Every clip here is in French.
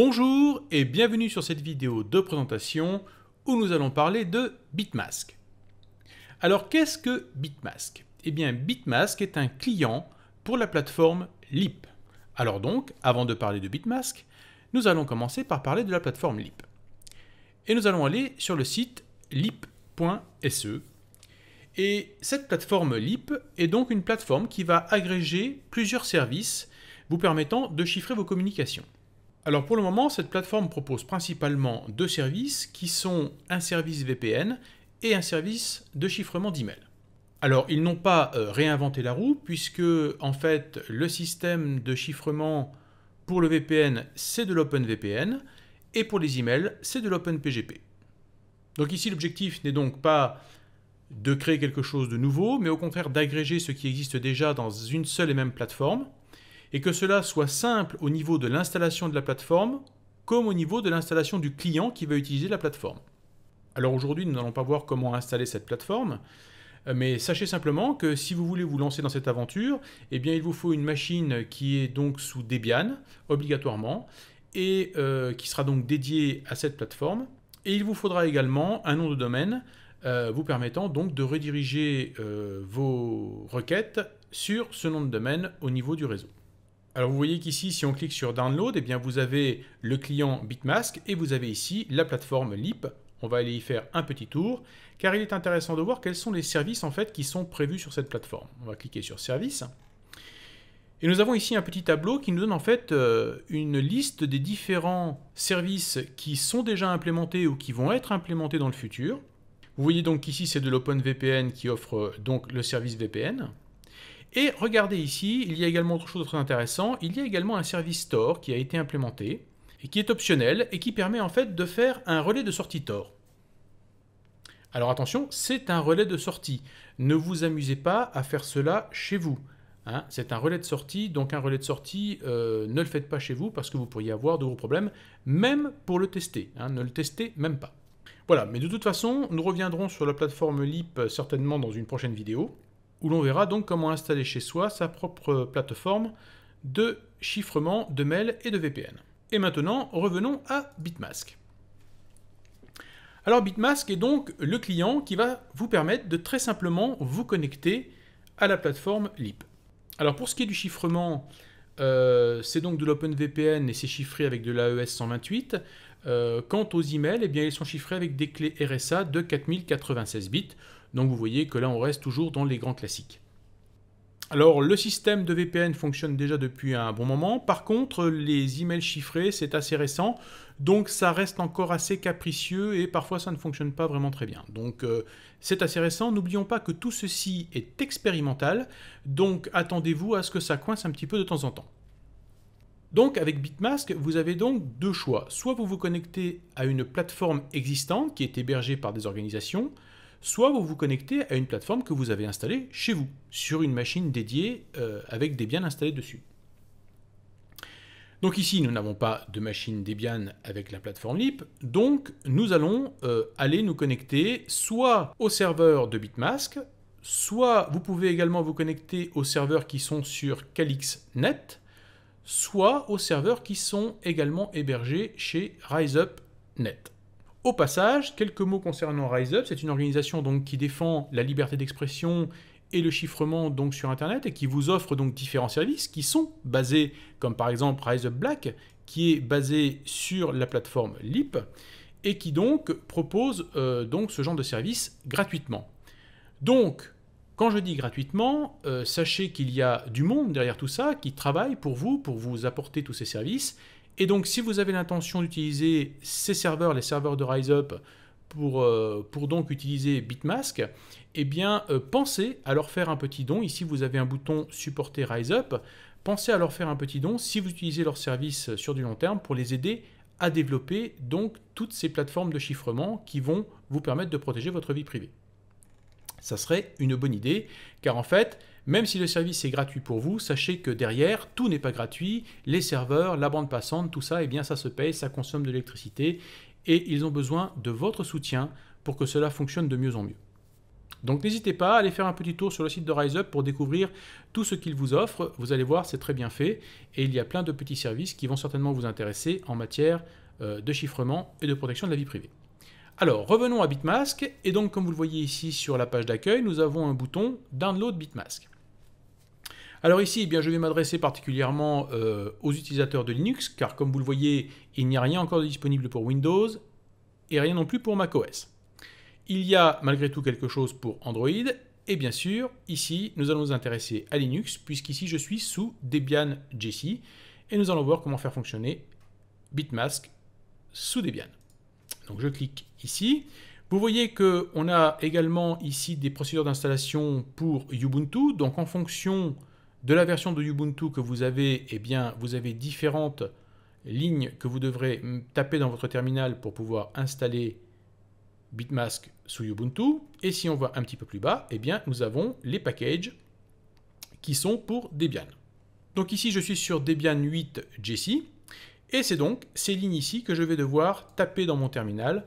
Bonjour et bienvenue sur cette vidéo de présentation où nous allons parler de Bitmask. Alors qu'est-ce que Bitmask? Eh bien Bitmask est un client pour la plateforme Leap. Alors donc, avant de parler de Bitmask, nous allons commencer par parler de la plateforme Leap. Et nous allons aller sur le site leap.se. Et cette plateforme Leap est donc une plateforme qui va agréger plusieurs services vous permettant de chiffrer vos communications. Alors pour le moment, cette plateforme propose principalement deux services qui sont un service VPN et un service de chiffrement d'email. Alors ils n'ont pas réinventé la roue puisque en fait le système de chiffrement pour le VPN c'est de l'OpenVPN et pour les emails c'est de l'OpenPGP. Donc ici l'objectif n'est donc pas de créer quelque chose de nouveau mais au contraire d'agréger ce qui existe déjà dans une seule et même plateforme, et que cela soit simple au niveau de l'installation de la plateforme, comme au niveau de l'installation du client qui va utiliser la plateforme. Alors aujourd'hui, nous n'allons pas voir comment installer cette plateforme, mais sachez simplement que si vous voulez vous lancer dans cette aventure, eh bien il vous faut une machine qui est donc sous Debian, obligatoirement, et qui sera donc dédiée à cette plateforme. Et il vous faudra également un nom de domaine vous permettant donc de rediriger vos requêtes sur ce nom de domaine au niveau du réseau. Alors vous voyez qu'ici, si on clique sur Download, eh bien vous avez le client Bitmask et vous avez ici la plateforme Leap. On va aller y faire un petit tour, car il est intéressant de voir quels sont les services en fait qui sont prévus sur cette plateforme. On va cliquer sur Services. Et nous avons ici un petit tableau qui nous donne en fait une liste des différents services qui sont déjà implémentés ou qui vont être implémentés dans le futur. Vous voyez donc ici c'est de l'OpenVPN qui offre donc le service VPN. Et regardez ici, il y a également autre chose de très intéressant, il y a également un service Tor qui a été implémenté et qui est optionnel et qui permet en fait de faire un relais de sortie Tor. Alors attention, c'est un relais de sortie. Ne vous amusez pas à faire cela chez vous. Hein, c'est un relais de sortie, donc un relais de sortie, ne le faites pas chez vous parce que vous pourriez avoir de gros problèmes, même pour le tester. Hein, ne le testez même pas. Voilà, mais de toute façon, nous reviendrons sur la plateforme Leap certainement dans une prochaine vidéo, où l'on verra donc comment installer chez soi sa propre plateforme de chiffrement de mail et de VPN. Et maintenant, revenons à Bitmask. Alors Bitmask est donc le client qui va vous permettre de très simplement vous connecter à la plateforme Leap. Alors pour ce qui est du chiffrement, c'est donc de l'OpenVPN et c'est chiffré avec de l'AES 128. Quant aux emails, eh bien, ils sont chiffrés avec des clés RSA de 4096 bits. Donc vous voyez que là, on reste toujours dans les grands classiques. Alors, le système de VPN fonctionne déjà depuis un bon moment. Par contre, les emails chiffrés, c'est assez récent. Donc ça reste encore assez capricieux et parfois ça ne fonctionne pas vraiment très bien. Donc c'est assez récent. N'oublions pas que tout ceci est expérimental. Donc attendez-vous à ce que ça coince un petit peu de temps en temps. Donc avec Bitmask, vous avez donc deux choix. Soit vous vous connectez à une plateforme existante qui est hébergée par des organisations, soit vous vous connectez à une plateforme que vous avez installée chez vous, sur une machine dédiée avec Debian installé dessus. Donc ici, nous n'avons pas de machine Debian avec la plateforme Leap, donc nous allons aller nous connecter soit au serveur de Bitmask, soit vous pouvez également vous connecter aux serveurs qui sont sur CalyxNet, soit aux serveurs qui sont également hébergés chez RiseUp.net. Au passage, quelques mots concernant RiseUp, c'est une organisation donc qui défend la liberté d'expression et le chiffrement donc sur Internet et qui vous offre donc différents services qui sont basés, comme par exemple RiseUp Black, qui est basé sur la plateforme Leap et qui donc propose donc ce genre de service gratuitement. Donc, quand je dis gratuitement, sachez qu'il y a du monde derrière tout ça qui travaille pour vous apporter tous ces services. Et donc, si vous avez l'intention d'utiliser ces serveurs, les serveurs de RiseUp, pour donc utiliser Bitmask, eh bien, pensez à leur faire un petit don. Ici, vous avez un bouton « Supporter RiseUp ». Pensez à leur faire un petit don si vous utilisez leurs services sur du long terme pour les aider à développer donc toutes ces plateformes de chiffrement qui vont vous permettre de protéger votre vie privée. Ça serait une bonne idée, car en fait, même si le service est gratuit pour vous, sachez que derrière, tout n'est pas gratuit. Les serveurs, la bande passante, tout ça, eh bien, ça se paye, ça consomme de l'électricité, et ils ont besoin de votre soutien pour que cela fonctionne de mieux en mieux. Donc n'hésitez pas à aller faire un petit tour sur le site de RiseUp pour découvrir tout ce qu'il vous offre. Vous allez voir, c'est très bien fait et il y a plein de petits services qui vont certainement vous intéresser en matière de chiffrement et de protection de la vie privée. Alors, revenons à Bitmask, et donc comme vous le voyez ici sur la page d'accueil, nous avons un bouton Download Bitmask. Alors ici, eh bien, je vais m'adresser particulièrement aux utilisateurs de Linux, car comme vous le voyez, il n'y a rien encore de disponible pour Windows, et rien non plus pour macOS. Il y a malgré tout quelque chose pour Android, et bien sûr, ici, nous allons nous intéresser à Linux, puisqu'ici je suis sous Debian Jessie, et nous allons voir comment faire fonctionner Bitmask sous Debian. Donc je clique ici. Vous voyez qu'on a également ici des procédures d'installation pour Ubuntu. Donc en fonction de la version de Ubuntu que vous avez, eh bien, vous avez différentes lignes que vous devrez taper dans votre terminal pour pouvoir installer Bitmask sous Ubuntu. Et si on va un petit peu plus bas, eh bien, nous avons les packages qui sont pour Debian. Donc ici, je suis sur Debian 8 Jessie. Et c'est donc ces lignes ici que je vais devoir taper dans mon terminal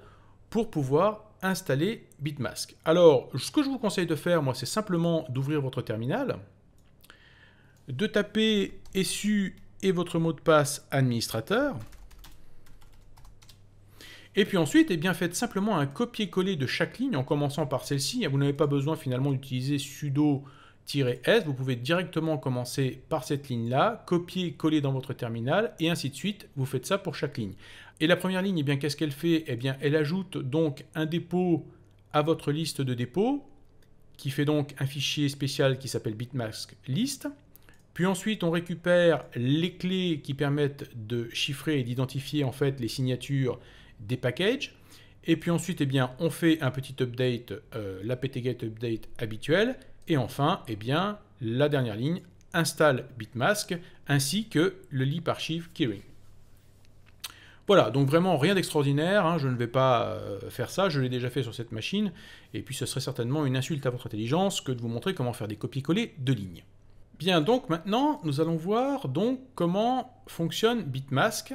pour pouvoir installer Bitmask. Alors, ce que je vous conseille de faire, moi, c'est simplement d'ouvrir votre terminal, de taper SU et votre mot de passe administrateur. Et puis ensuite, eh bien, faites simplement un copier-coller de chaque ligne en commençant par celle-ci. Vous n'avez pas besoin finalement d'utiliser sudo-s, vous pouvez directement commencer par cette ligne-là, copier-coller dans votre terminal, et ainsi de suite, vous faites ça pour chaque ligne. Et la première ligne, eh bien, qu'est-ce qu'elle fait? Eh bien, elle ajoute donc un dépôt à votre liste de dépôts, qui fait donc un fichier spécial qui s'appelle bitmask list. Puis ensuite, on récupère les clés qui permettent de chiffrer et d'identifier en fait les signatures des packages. Et puis ensuite, eh bien, on fait un petit update, l'apt-get update habituel. Et enfin, eh bien, la dernière ligne, installe Bitmask, ainsi que le lib archive keyring. Voilà, donc vraiment rien d'extraordinaire, hein, je ne vais pas faire ça, je l'ai déjà fait sur cette machine, et puis ce serait certainement une insulte à votre intelligence que de vous montrer comment faire des copier-coller de lignes. Bien, donc maintenant, nous allons voir donc comment fonctionne Bitmask,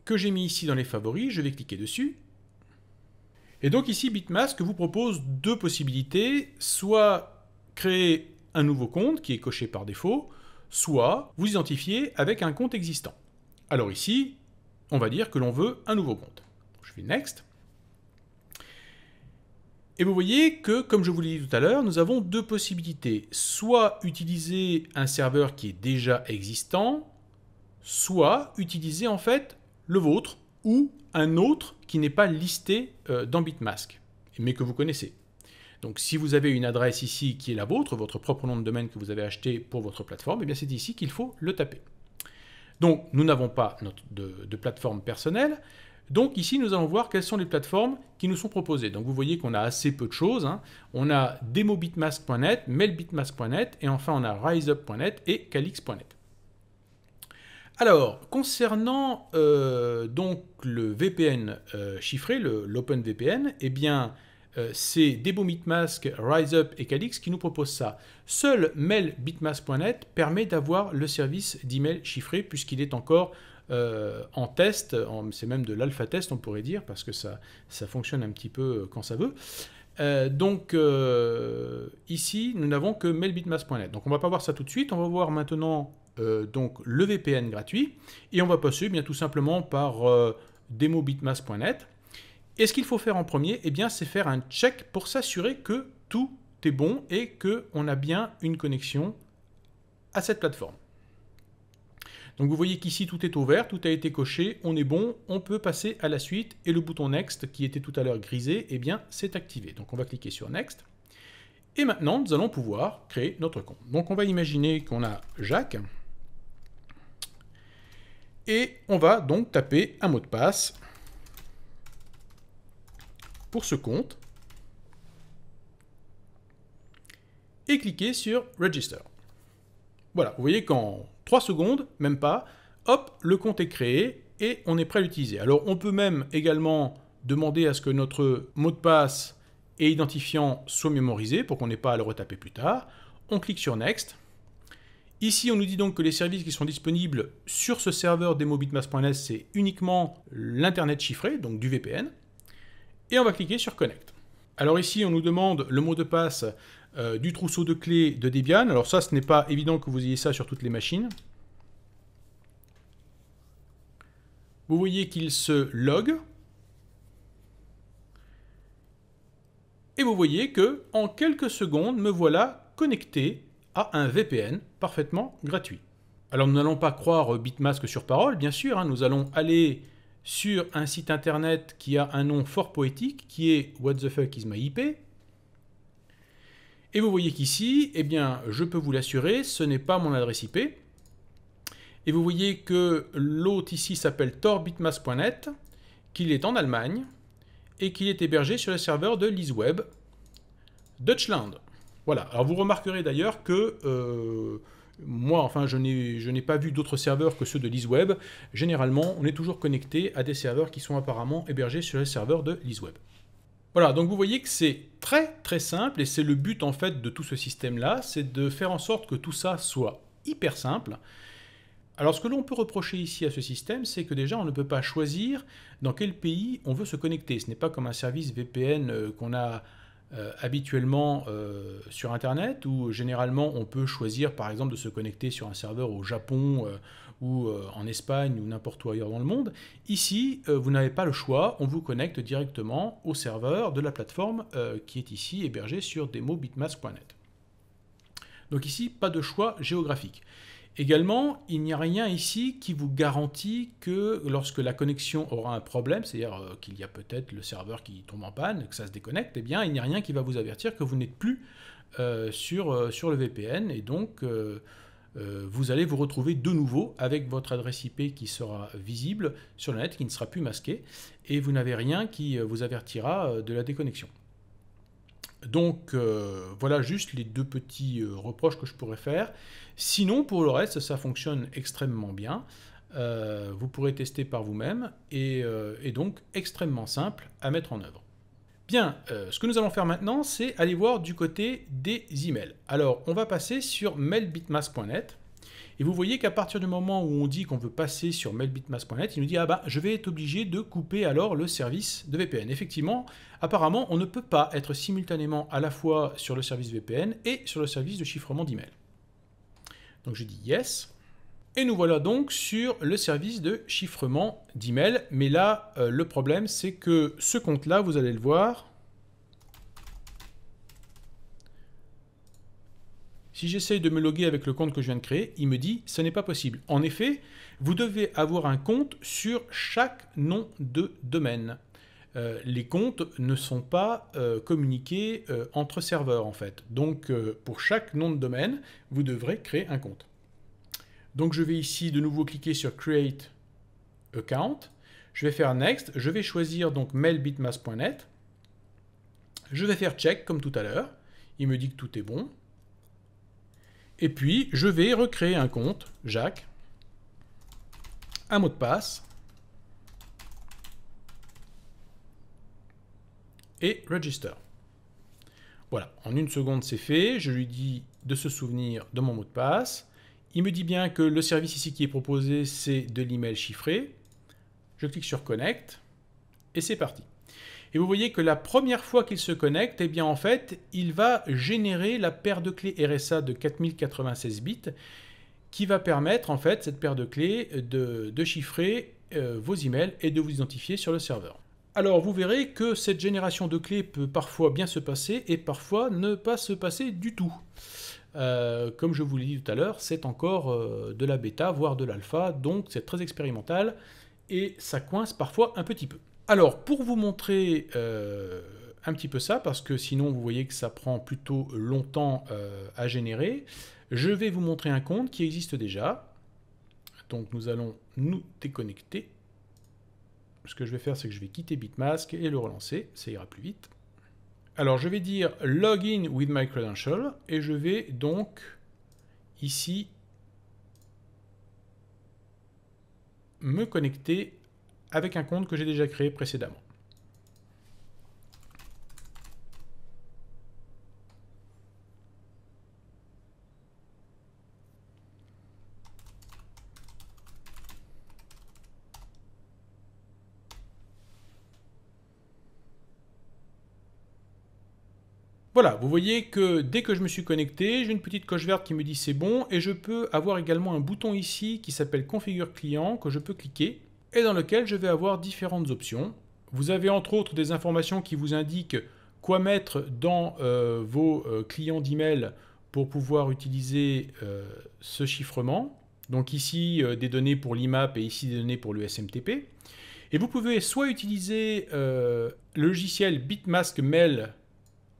que j'ai mis ici dans les favoris, je vais cliquer dessus. Et donc ici, Bitmask vous propose deux possibilités, soit créer un nouveau compte qui est coché par défaut, soit vous identifier avec un compte existant. Alors ici, on va dire que l'on veut un nouveau compte. Je fais Next. Et vous voyez que, comme je vous l'ai dit tout à l'heure, nous avons deux possibilités. Soit utiliser un serveur qui est déjà existant, soit utiliser en fait le vôtre ou un autre qui n'est pas listé dans Bitmask, mais que vous connaissez. Donc si vous avez une adresse ici qui est la vôtre, votre propre nom de domaine que vous avez acheté pour votre plateforme, eh bien c'est ici qu'il faut le taper. Donc nous n'avons pas de plateforme personnelle, donc ici nous allons voir quelles sont les plateformes qui nous sont proposées. Donc vous voyez qu'on a assez peu de choses, hein. On a demobitmask.net, mailbitmask.net, et enfin on a riseup.net et calix.net. Alors, concernant donc le VPN chiffré, l'OpenVPN, eh bien, c'est DeboBitmask, RiseUp et Calix qui nous proposent ça. Seul mailbitmask.net permet d'avoir le service d'email chiffré puisqu'il est encore en test, c'est même de l'alpha test on pourrait dire, parce que ça fonctionne un petit peu quand ça veut. Donc ici, nous n'avons que mailbitmask.net. Donc on ne va pas voir ça tout de suite, on va voir maintenant donc le VPN gratuit, et on va passer bien tout simplement par demobitmask.net. Et ce qu'il faut faire en premier, eh bien, c'est faire un check pour s'assurer que tout est bon et qu'on a bien une connexion à cette plateforme. Donc vous voyez qu'ici tout est ouvert, tout a été coché, on est bon, on peut passer à la suite, et le bouton Next qui était tout à l'heure grisé, eh bien c'est activé. Donc on va cliquer sur Next. Et maintenant, nous allons pouvoir créer notre compte. Donc on va imaginer qu'on a Jacques. Et on va donc taper un mot de passe pour ce compte. Et cliquer sur Register. Voilà, vous voyez qu'en 3 secondes, même pas, hop, le compte est créé et on est prêt à l'utiliser. Alors on peut même également demander à ce que notre mot de passe et identifiant soient mémorisés pour qu'on n'ait pas à le retaper plus tard. On clique sur Next. Ici, on nous dit donc que les services qui sont disponibles sur ce serveur demobitmask.net, c'est uniquement l'Internet chiffré, donc du VPN. et on va cliquer sur Connect. Alors ici, on nous demande le mot de passe du trousseau de clés de Debian. Alors ça, ce n'est pas évident que vous ayez ça sur toutes les machines. Vous voyez qu'il se log. Et vous voyez que en quelques secondes, me voilà connecté à un VPN parfaitement gratuit. Alors nous n'allons pas croire Bitmask sur parole, bien sûr. Hein, nous allons aller sur un site internet qui a un nom fort poétique, qui est What the fuck is my IP. Et vous voyez qu'ici, eh bien, je peux vous l'assurer, ce n'est pas mon adresse IP. Et vous voyez que l'hôte ici s'appelle torbitmask.net, qu'il est en Allemagne, et qu'il est hébergé sur le serveur de LeaseWeb Deutschland. Voilà. Alors vous remarquerez d'ailleurs que moi, enfin, je n'ai pas vu d'autres serveurs que ceux de LeaseWeb. Généralement, on est toujours connecté à des serveurs qui sont apparemment hébergés sur le serveur de LeaseWeb. Voilà, donc vous voyez que c'est très très simple et c'est le but en fait de tout ce système-là, c'est de faire en sorte que tout ça soit hyper simple. Alors ce que l'on peut reprocher ici à ce système, c'est que déjà on ne peut pas choisir dans quel pays on veut se connecter. Ce n'est pas comme un service VPN qu'on a habituellement sur Internet, où généralement on peut choisir par exemple de se connecter sur un serveur au Japon ou en Espagne ou n'importe où ailleurs dans le monde. Ici, vous n'avez pas le choix, on vous connecte directement au serveur de la plateforme qui est ici hébergée sur demobitmask.net. Donc ici, pas de choix géographique. Également, il n'y a rien ici qui vous garantit que lorsque la connexion aura un problème, c'est-à-dire qu'il y a peut-être le serveur qui tombe en panne, que ça se déconnecte, eh bien, il n'y a rien qui va vous avertir que vous n'êtes plus sur le VPN, et donc vous allez vous retrouver de nouveau avec votre adresse IP qui sera visible sur le net, qui ne sera plus masquée, et vous n'avez rien qui vous avertira de la déconnexion. Donc voilà juste les deux petits reproches que je pourrais faire. Sinon, pour le reste, ça fonctionne extrêmement bien. Vous pourrez tester par vous-même et donc extrêmement simple à mettre en œuvre. Bien, ce que nous allons faire maintenant, c'est aller voir du côté des emails. Alors, on va passer sur mailbitmask.net. Et vous voyez qu'à partir du moment où on dit qu'on veut passer sur mailbitmask.net, il nous dit « Ah bah, je vais être obligé de couper alors le service de VPN ». Effectivement, apparemment, on ne peut pas être simultanément à la fois sur le service VPN et sur le service de chiffrement d'email. Donc je dis « Yes ». Et nous voilà donc sur le service de chiffrement d'email. Mais là, le problème, c'est que ce compte-là, vous allez le voir, si j'essaye de me loguer avec le compte que je viens de créer, il me dit « ce n'est pas possible ». En effet, vous devez avoir un compte sur chaque nom de domaine. Les comptes ne sont pas communiqués entre serveurs en fait. Donc pour chaque nom de domaine, vous devrez créer un compte. Donc je vais ici de nouveau cliquer sur Create Account. Je vais faire Next. Je vais choisir donc mailbitmask.net. Je vais faire Check comme tout à l'heure. Il me dit que tout est bon. Et puis, je vais recréer un compte, Jacques, un mot de passe, et Register. Voilà, en une seconde, c'est fait. Je lui dis de se souvenir de mon mot de passe. Il me dit bien que le service ici qui est proposé, c'est de l'email chiffré. Je clique sur Connect, et c'est parti. Et vous voyez que la première fois qu'il se connecte, eh bien en fait, il va générer la paire de clés RSA de 4096 bits qui va permettre en fait cette paire de clés de chiffrer vos emails et de vous identifier sur le serveur. Alors vous verrez que cette génération de clés peut parfois bien se passer et parfois ne pas se passer du tout. Comme je vous l'ai dit tout à l'heure, c'est encore de la bêta, voire de l'alpha, donc c'est très expérimental et ça coince parfois un petit peu. Alors, pour vous montrer un petit peu ça, parce que sinon vous voyez que ça prend plutôt longtemps à générer, je vais vous montrer un compte qui existe déjà. Donc nous allons nous déconnecter. Ce que je vais faire, c'est que je vais quitter Bitmask et le relancer, ça ira plus vite. Alors je vais dire Login with my credential et je vais donc ici me connecter avec un compte que j'ai déjà créé précédemment. Voilà, vous voyez que dès que je me suis connecté, j'ai une petite coche verte qui me dit c'est bon, et je peux avoir également un bouton ici qui s'appelle Configure client, que je peux cliquer, et dans lequel je vais avoir différentes options. Vous avez entre autres des informations qui vous indiquent quoi mettre dans vos clients d'email pour pouvoir utiliser ce chiffrement. Donc ici, des données pour l'IMAP et ici des données pour le SMTP. Et vous pouvez soit utiliser le logiciel Bitmask Mail,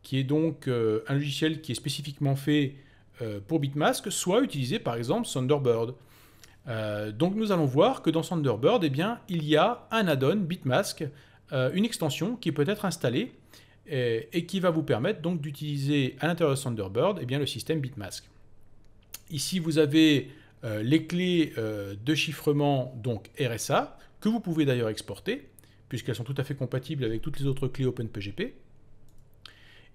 qui est donc un logiciel qui est spécifiquement fait pour Bitmask, soit utiliser par exemple Thunderbird. Donc nous allons voir que dans Thunderbird, eh bien, il y a un add-on Bitmask, une extension qui peut être installée et qui va vous permettre donc d'utiliser à l'intérieur de Thunderbird eh bien, le système Bitmask. Ici, vous avez les clés de chiffrement donc RSA, que vous pouvez d'ailleurs exporter, puisqu'elles sont tout à fait compatibles avec toutes les autres clés OpenPGP.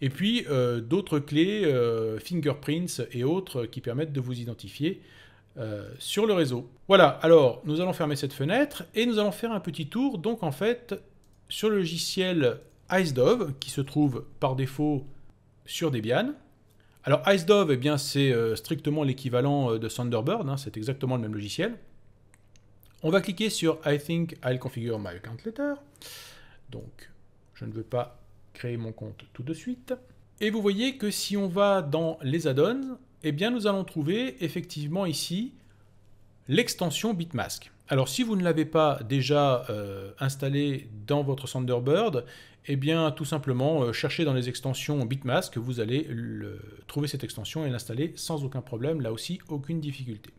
Et puis d'autres clés, fingerprints et autres, qui permettent de vous identifier sur le réseau. Voilà, alors nous allons fermer cette fenêtre et nous allons faire un petit tour, donc en fait, sur le logiciel IceDove, qui se trouve par défaut sur Debian. Alors IceDove, eh bien, c'est strictement l'équivalent de Thunderbird, hein, c'est exactement le même logiciel. On va cliquer sur I think I'll configure my account later. Donc, je ne veux pas créer mon compte tout de suite. Et vous voyez que si on va dans les add-ons, eh bien, nous allons trouver effectivement ici l'extension Bitmask. Alors, si vous ne l'avez pas déjà installé dans votre Thunderbird, eh bien, tout simplement, cherchez dans les extensions Bitmask, vous allez trouver cette extension et l'installer sans aucun problème, là aussi, aucune difficulté.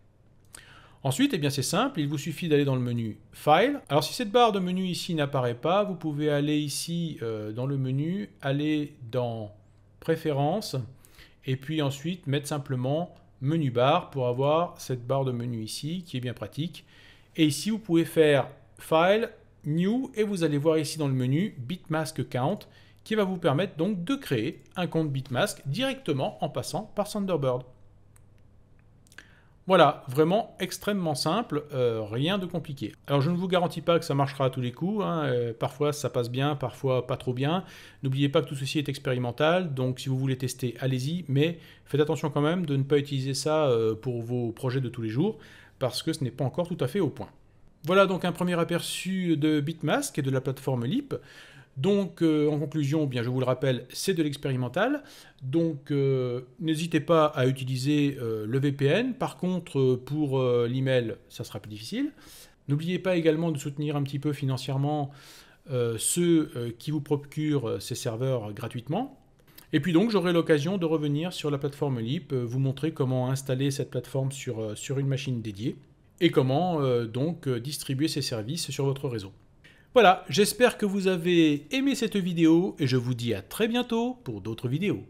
Ensuite, eh bien, c'est simple, il vous suffit d'aller dans le menu File. Alors, si cette barre de menu ici n'apparaît pas, vous pouvez aller ici dans le menu, aller dans Préférences, et puis ensuite mettre simplement Menu Bar pour avoir cette barre de menu ici, qui est bien pratique. Et ici, vous pouvez faire File, New, et vous allez voir ici dans le menu Bitmask Account, qui va vous permettre donc de créer un compte Bitmask directement en passant par Thunderbird. Voilà, vraiment extrêmement simple, rien de compliqué. Alors je ne vous garantis pas que ça marchera à tous les coups, hein, parfois ça passe bien, parfois pas trop bien. N'oubliez pas que tout ceci est expérimental, donc si vous voulez tester, allez-y, mais faites attention quand même de ne pas utiliser ça pour vos projets de tous les jours, parce que ce n'est pas encore tout à fait au point. Voilà donc un premier aperçu de Bitmask et de la plateforme Leap. Donc, en conclusion, bien, je vous le rappelle, c'est de l'expérimental. Donc, n'hésitez pas à utiliser le VPN. Par contre, pour l'email, ça sera plus difficile. N'oubliez pas également de soutenir un petit peu financièrement ceux qui vous procurent ces serveurs gratuitement. Et puis donc, j'aurai l'occasion de revenir sur la plateforme Leap, vous montrer comment installer cette plateforme sur une machine dédiée et comment donc distribuer ces services sur votre réseau. Voilà, j'espère que vous avez aimé cette vidéo et je vous dis à très bientôt pour d'autres vidéos.